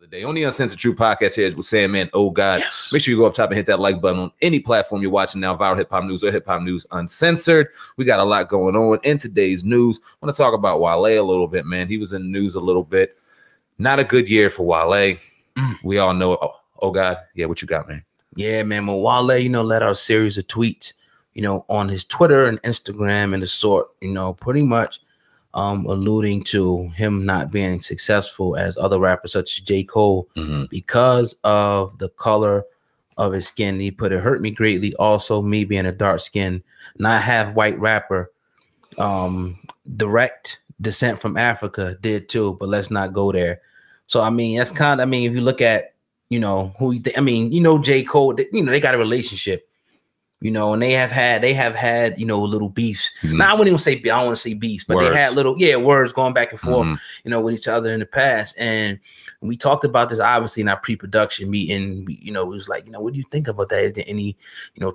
The day on the Uncensored True Podcast here with Sam Man. Oh God, yes. Make sure you go up top and hit that like button on any platform you're watching now, Viral Hip Hop News or Hip Hop News Uncensored. We got a lot going on in today's news. I want to talk about Wale a little bit, man. He was in the news a little bit. Not a good year for Wale. We all know it. Oh God, yeah. What you got, man? Yeah, man. Well, Wale, let out a series of tweets, on his Twitter and Instagram and the sort, pretty much alluding to him not being successful as other rappers such as J. Cole because of the color of his skin. He put, "It hurt me greatly. Also, me being a dark skin, not half white rapper, direct descent from Africa did too, but let's not go there." So, I mean, that's kind of, if you look at, who, J. Cole, they got a relationship. And they have had, little beefs. Now, I wouldn't even say, I don't want to say beefs, but they had little, words going back and forth, with each other in the past. And we talked about this, obviously, in our pre-production meeting. It was like, what do you think about that? Is there any,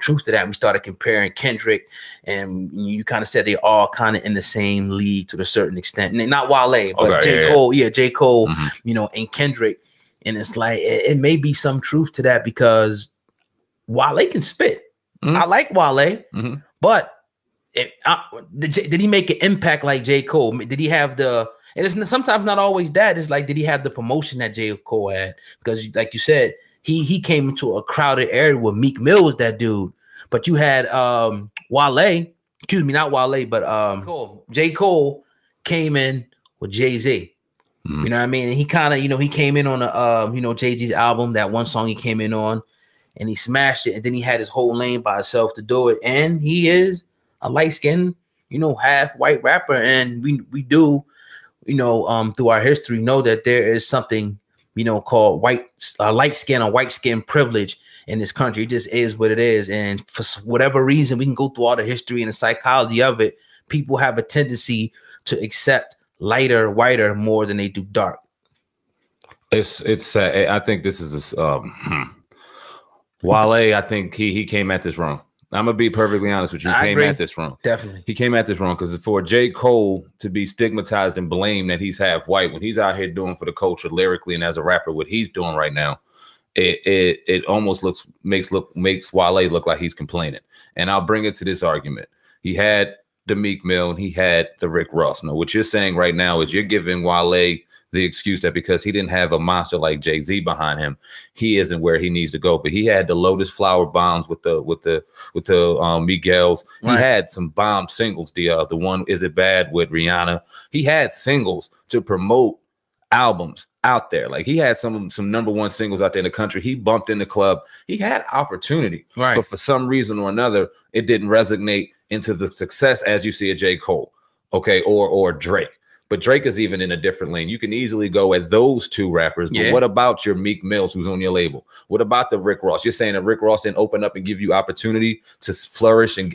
truth to that? And we started comparing Kendrick, and you kind of said they all kind of in the same league to a certain extent. And not Wale, but J. Cole, J. Cole, and Kendrick. And it's like, it may be some truth to that because Wale can spit. I like Wale, but did he make an impact like J. Cole? Did he have the, and it's sometimes not always that, it's like, did he have the promotion that J. Cole had? Because like you said, he came into a crowded area where Meek Mill was that dude. But you had Wale, excuse me, not Wale, but J. Cole came in with Jay-Z. You know what I mean? And he kind of, he came in on a Jay-Z's album, that one song he came in on. And he smashed it, and then he had his whole lane by himself to do it. And he is a light-skinned, half white rapper. And we do, through our history, know that there is something, called light skin or white skin privilege in this country. It just is what it is. And for whatever reason, we can go through all the history and the psychology of it. People have a tendency to accept lighter, whiter more than they do dark. It's I think this is Wale, I think he came at this wrong. I'm gonna be perfectly honest with you. He came at this wrong. Definitely. He came at this wrong because for J. Cole to be stigmatized and blamed that he's half white when he's out here doing for the culture lyrically and as a rapper, what he's doing right now, it almost makes Wale look like he's complaining. And I'll bring it to this argument. He had the Meek Mill and he had the Rick Ross. Now, what you're saying right now is you're giving Wale the excuse that because he didn't have a monster like Jay-Z behind him, he isn't where he needs to go. But he had the Lotus Flower bombs with the Miguels. Right. He had some bomb singles. The one Is It Bad with Rihanna. He had singles to promote albums out there. Like he had some #1 singles out there in the country. He bumped in the club. He had opportunity, right? But for some reason or another, it didn't resonate into the success as you see a J. Cole, okay, or Drake. But Drake is even in a different lane. You can easily go at those two rappers. But what about your Meek Mills, who's on your label? What about the Rick Ross? You're saying that Rick Ross didn't open up and give you opportunity to flourish and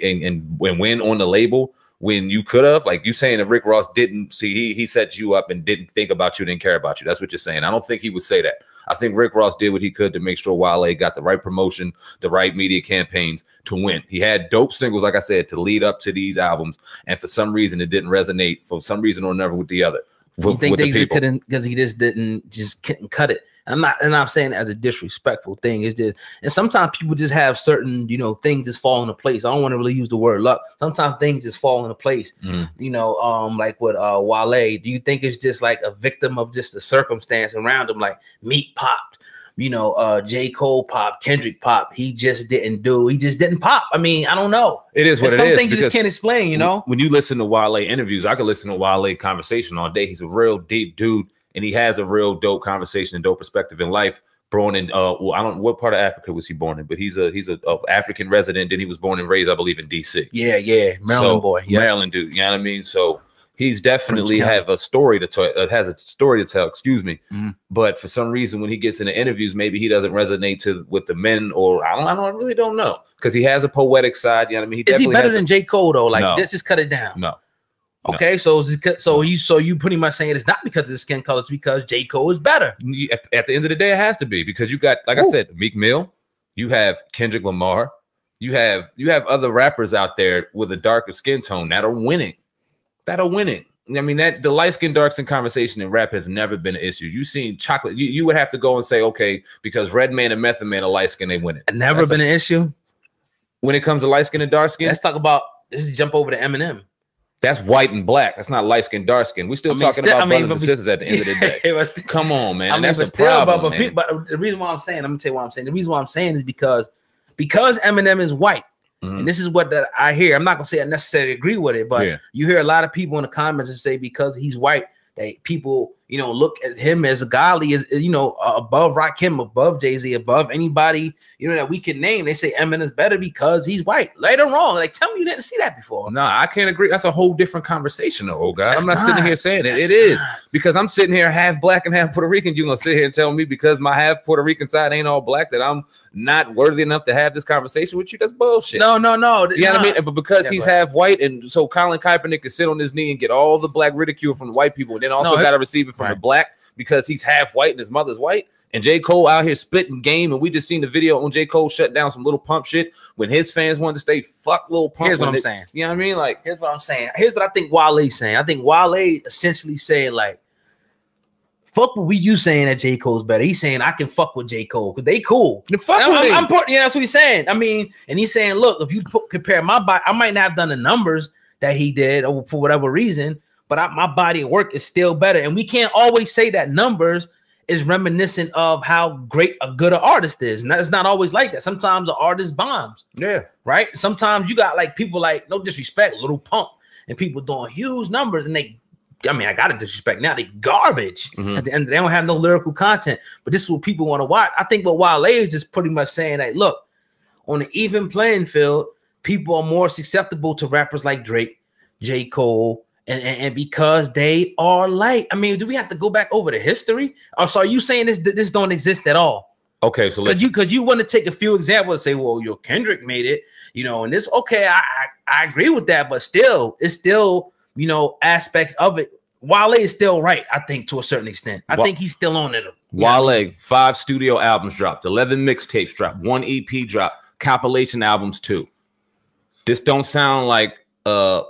win on the label when you could have? Like you saying if Rick Ross didn't see, he set you up and didn't think about you, didn't care about you. That's what you're saying. I don't think he would say that. I think Rick Ross did what he could to make sure Wale got the right promotion, the right media campaigns to win. He had dope singles, like I said, to lead up to these albums. And for some reason, it didn't resonate for some reason or another with the other. You think they couldn't, because he couldn't cut it. I'm not saying it as a disrespectful thing. It's just, and sometimes people just have certain, things just fall into place. I don't want to really use the word luck. Sometimes things just fall into place. Like with Wale, do you think it's just like a victim of just the circumstance around him? Like Meek popped, J. Cole popped, Kendrick popped. He just didn't pop. I mean, I don't know. It is what it is. Some things you just can't explain, When you listen to Wale interviews, I could listen to Wale conversation all day. He's a real deep dude. And he has a real dope conversation and dope perspective in life. Born in, I don't know what part of Africa was he born in, but he's a African resident. Then he was born and raised, I believe, in D.C. Yeah, Maryland boy, Maryland dude. You know what I mean? So he's definitely has a story to tell. Excuse me. But for some reason, when he gets into interviews, maybe he doesn't resonate with the men, or I really don't know, because he has a poetic side. You know what I mean? Is he better than J. Cole though? Like, let's just cut it down. No. Okay, so you pretty much saying it's not because of the skin color, it's because J. Cole is better. At the end of the day, it has to be, because you got, like I said, Meek Mill, you have Kendrick Lamar, you have other rappers out there with a darker skin tone that are winning. You I mean, that the light skin, dark skin conversation in rap has never been an issue. You seen chocolate, you would have to go and say, okay, because Redman and Method Man are light skin, they win it. Never been an issue when it comes to light skin and dark skin. Let's talk about. Let's jump over to Eminem. That's white and black. That's not light skin, dark skin. We're still talking about brothers and sisters at the end of the day. Come on, man. That's the problem, man. But the reason why I'm saying, I'm gonna tell you why I'm saying. The reason why I'm saying is because Eminem is white. And this is what I hear. I'm not gonna say I necessarily agree with it, but you hear a lot of people in the comments and say because he's white, that people, you know, look at him as godly, as you know, above Rakim, above Jay-Z, above anybody, you know, that we can name. They say Eminem is better because he's white. Right or wrong? Like, tell me you didn't see that before. No, I can't agree. That's a whole different conversation, though, old guy. I'm not sitting here saying it. It is because I'm sitting here half black and half Puerto Rican. You're gonna sit here and tell me because my half Puerto Rican side ain't all black that I'm not worthy enough to have this conversation with you? That's bullshit. No. You know what I mean? But because he's half white, and so Colin Kaepernick can sit on his knee and get all the black ridicule from the white people, and then also got to receive it from the black because he's half white and his mother's white. And J. Cole out here splitting game, and we just seen the video on J. Cole shut down some Little Pump shit when his fans wanted to stay fuck Little Pump. Here's what I'm saying. You know what I mean? Like, here's what I'm saying. Here's what I think Wale's saying. I think Wale essentially saying like, fuck what you saying that J. Cole's better. He's saying I can fuck with J. Cole because they cool. The fuck that's what he's saying. I mean, and he's saying, look, if you compare my body, I might not have done the numbers that he did or for whatever reason, but my body of work is still better. And we can't always say that numbers is reminiscent of how great a good artist is. And it's not always like that. Sometimes an artist bombs. Yeah. Right. Sometimes you got like people like, no disrespect, Little Pump, and people doing huge numbers, and I gotta disrespect now. They garbage. At the end, they don't have no lyrical content. But this is what people want to watch. I think what Wale is just pretty much saying that, look, on an even playing field, people are more susceptible to rappers like Drake, J. Cole, and because they are light. I mean, do we have to go back over the history? Or so are you saying this don't exist at all? Okay, so because you want to take a few examples and say, well, your Kendrick made it, you know, and this, okay, I agree with that, but still, it's still, you know, aspects of it. Wale is still right, I think, to a certain extent. I think he's still on it. Wale, 5 studio albums dropped, 11 mixtapes dropped, 1 EP dropped, compilation albums 2. This don't sound like a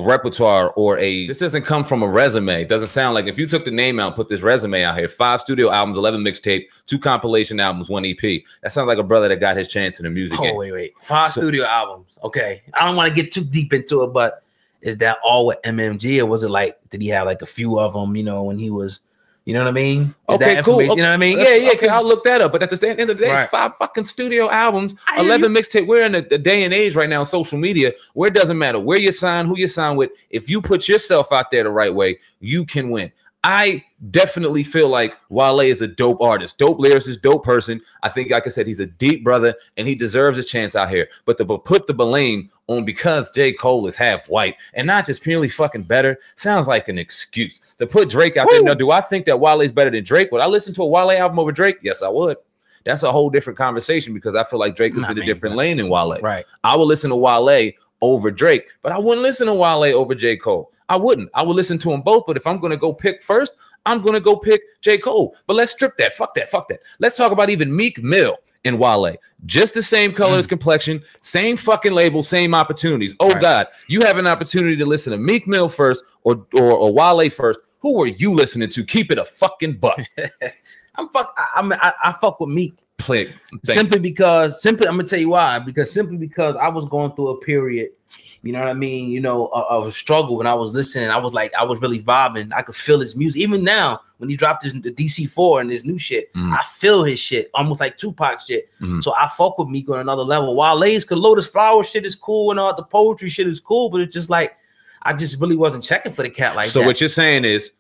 repertoire or this doesn't come from a resume. It doesn't sound like if you took the name out, put this resume out here, 5 studio albums, 11 mixtape, 2 compilation albums, 1 EP. That sounds like a brother that got his chance in the music game. Wait. 5 studio albums. Okay. I don't want to get too deep into it, but is that all with MMG, or was it like, did he have like a few of them, you know, when he was, you know what I mean? Okay, cool. Okay. You know what I mean? Yeah. Okay, I'll look that up. But at the end of the day, it's 5 fucking studio albums, 11 mixtape. We're in a day and age right now on social media where it doesn't matter where you sign, who you sign with. If you put yourself out there the right way, you can win. I definitely feel like Wale is a dope artist, dope lyricist, dope person. I think, like I said, he's a deep brother and he deserves a chance out here. But to put the blame on because J. Cole is half white and not just purely fucking better sounds like an excuse. To put Drake out there, now, do I think that Wale is better than Drake? Would I listen to a Wale album over Drake? Yes, I would. That's a whole different conversation because I feel like Drake is in a different lane than Wale. Right. I would listen to Wale over Drake, but I wouldn't listen to Wale over J. Cole. I wouldn't. I would listen to them both, but if I'm going to go pick first, I'm going to go pick J. Cole. But let's strip that. Fuck that. Let's talk about even Meek Mill and Wale. Just the same colors, complexion, same fucking label, same opportunities. Oh, God, you have an opportunity to listen to Meek Mill first or Wale first. Who are you listening to? Keep it a fucking buck. I fuck with Meek. Simply because I'm going to tell you why. Because I was going through a period, you know what I mean? You know, of a struggle when I was listening. I was really vibing. I could feel his music. Even now, when he dropped the DC4 and his new shit, I feel his shit, almost like Tupac shit. So I fuck with Meek on another level. Wale's Lotus Flower shit is cool and all the poetry shit is cool, but it's just like, I just really wasn't checking for the cat like that. So what you're saying is,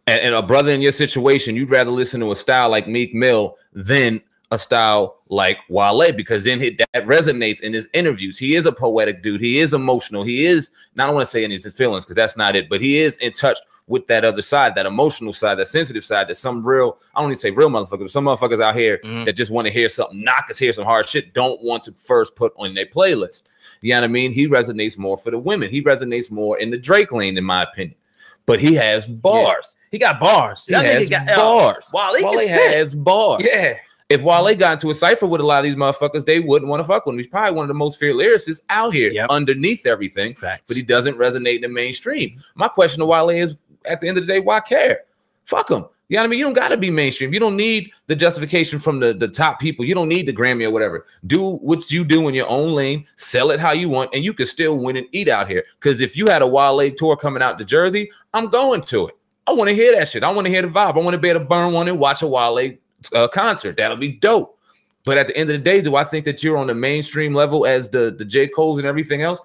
and a brother in your situation, you'd rather listen to a style like Meek Mill than a style like Wale, because then that resonates in his interviews. He is a poetic dude. He is emotional. He is, I don't want to say in his feelings because that's not it, but he is in touch with that other side, that emotional side, that sensitive side, that some real, I don't even say real motherfuckers, but some motherfuckers out here that just want to hear something, knock us, hear some hard shit, don't want to first put on their playlist. You know what I mean? He resonates more for the women. He resonates more in the Drake lane, in my opinion. But he has bars. He got bars. He has bars. Wale has bars. Yeah. If Wale got into a cipher with a lot of these motherfuckers, they wouldn't want to fuck with him. He's probably one of the most feared lyricists out here underneath everything. Facts. But he doesn't resonate in the mainstream. My question to Wale is, at the end of the day, why care? Fuck him. You know what I mean? You don't got to be mainstream. You don't need the justification from the top people. You don't need the Grammy or whatever. Do what you do in your own lane. Sell it how you want, and you can still win and eat out here. Because if you had a Wale tour coming out to Jersey, I'm going to it. I want to hear that shit. I want to hear the vibe. I want to be able to burn one and watch a Wale concert. That'll be dope. But at the end of the day, do I think that you're on the mainstream level as the J. Cole's and everything else?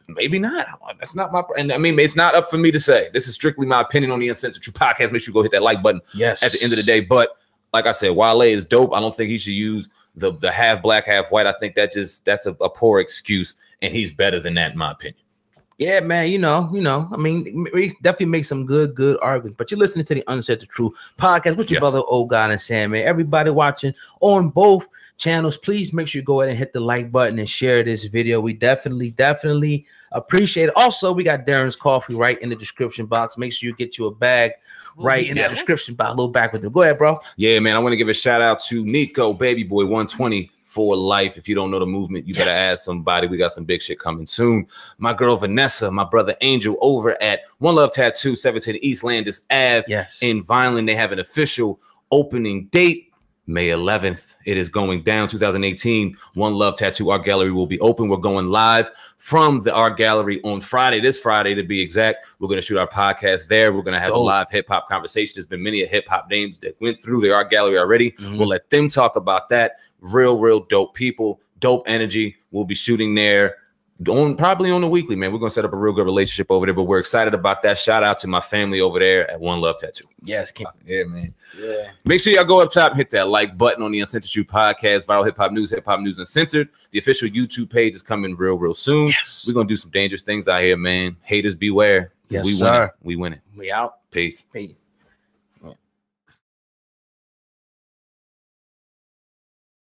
Maybe not. That's not my, and I mean, it's not up for me to say. This is strictly my opinion on the Uncensored podcast. Make sure you go hit that like button. Yes. At the end of the day, but like I said, Wale is dope. I don't think he should use the half black, half white. I think that's a poor excuse, and he's better than that in my opinion. Yeah, man. You know. I mean, we definitely make some good arguments. But you're listening to the Uncensored Truth podcast with your brother, Old God and Sam. Man, everybody watching on both channels, please make sure you go ahead and hit the like button and share this video. We definitely appreciate it. Also, we got Darren's coffee right in the description box. Make sure you get you a bag right in the description box. A little back with them. Go ahead, bro. Yeah, man. I want to give a shout out to Nico, Baby Boy 120 for life. If you don't know the movement, you better ask somebody. We got some big shit coming soon. My girl Vanessa, my brother Angel over at One Love Tattoo, 17 East Landis Ave in Vineland. They have an official opening date. May 11th, it is going down. 2018, One Love Tattoo Art Gallery will be open. We're going live from the art gallery on Friday, this Friday to be exact. We're going to shoot our podcast there. We're going to have a live hip-hop conversation. There's been many hip-hop names that went through the art gallery already. We'll let them talk about that. Real dope people, dope energy. We'll be shooting there probably on the weekly, man. We're going to set up a real good relationship over there, but we're excited about that. Shout out to my family over there at One Love Tattoo. Yes, yeah, man. Yeah. Make sure y'all go up top and hit that like button on the Uncensored Truth podcast, Viral Hip Hop News Uncensored. The official YouTube page is coming real soon. We're going to do some dangerous things out here, man. Haters beware. Yes, we sir. We win it. We out. Peace. Peace.